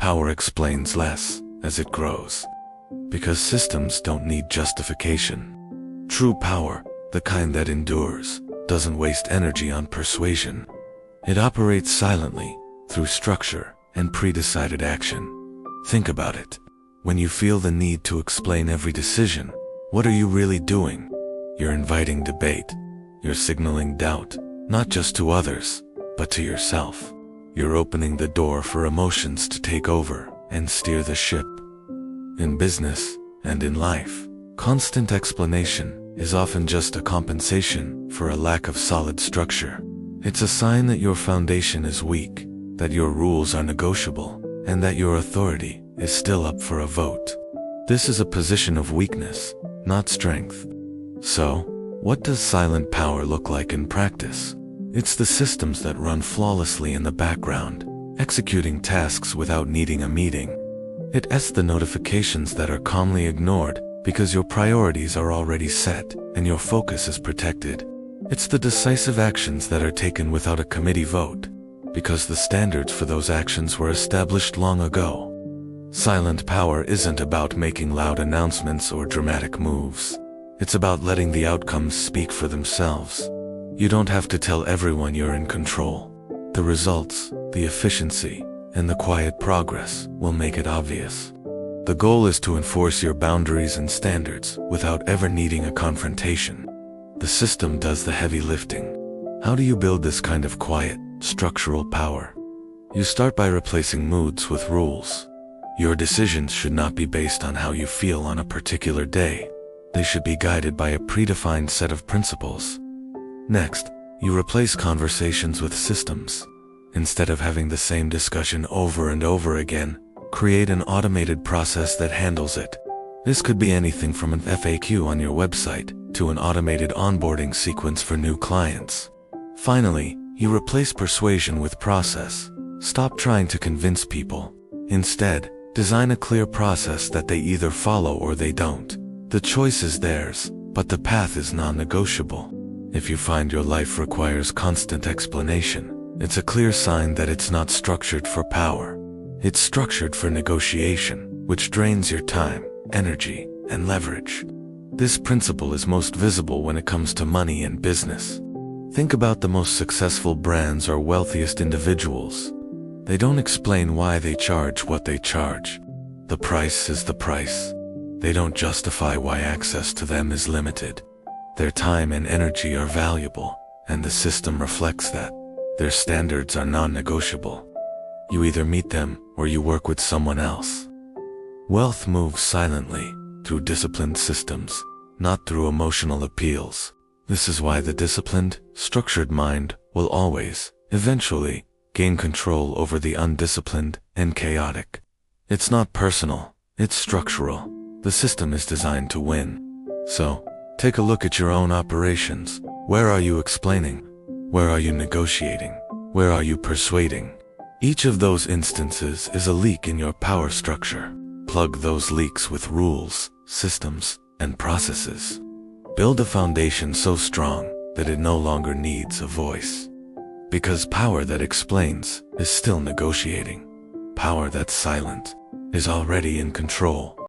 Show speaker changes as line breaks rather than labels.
Power explains less as it grows, because systems don't need justification. True power, the kind that endures, doesn't waste energy on persuasion. It operates silently, through structure and pre-decided action. Think about it. When you feel the need to explain every decision, what are you really doing? You're inviting debate. You're signaling doubt, not just to others, but to yourself. You're opening the door for emotions to take over and steer the ship. In business and in life, constant explanation is often just a compensation for a lack of solid structure. It's a sign that your foundation is weak, that your rules are negotiable, and that your authority is still up for a vote. This is a position of weakness, not strength. So, what does silent power look like in practice? It's the systems that run flawlessly in the background, executing tasks without needing a meeting. It's the notifications that are calmly ignored because your priorities are already set and your focus is protected. It's the decisive actions that are taken without a committee vote, because the standards for those actions were established long ago. Silent power isn't about making loud announcements or dramatic moves. It's about letting the outcomes speak for themselves. You don't have to tell everyone you're in control. The results, the efficiency, and the quiet progress will make it obvious. The goal is to enforce your boundaries and standards without ever needing a confrontation. The system does the heavy lifting. How do you build this kind of quiet, structural power? You start by replacing moods with rules. Your decisions should not be based on how you feel on a particular day. They should be guided by a predefined set of principles. Next, you replace conversations with systems. Instead of having the same discussion over and over again, create an automated process that handles it. This could be anything from an FAQ on your website to an automated onboarding sequence for new clients. Finally, you replace persuasion with process. Stop trying to convince people. Instead, design a clear process that they either follow or they don't. The choice is theirs, but the path is non-negotiable. If you find your life requires constant explanation, it's a clear sign that it's not structured for power. It's structured for negotiation, which drains your time, energy, and leverage. This principle is most visible when it comes to money and business. Think about the most successful brands or wealthiest individuals. They don't explain why they charge what they charge. The price is the price. They don't justify why access to them is limited. Their time and energy are valuable, and the system reflects that. Their standards are non-negotiable. You either meet them or you work with someone else. Wealth moves silently, through disciplined systems, not through emotional appeals. This is why the disciplined, structured mind will always, eventually, gain control over the undisciplined and chaotic. It's not personal, it's structural. The system is designed to win. So, take a look at your own operations. Where are you explaining? Where are you negotiating? Where are you persuading? Each of those instances is a leak in your power structure. Plug those leaks with rules, systems, and processes. Build a foundation so strong that it no longer needs a voice. Because power that explains is still negotiating. Power that's silent is already in control.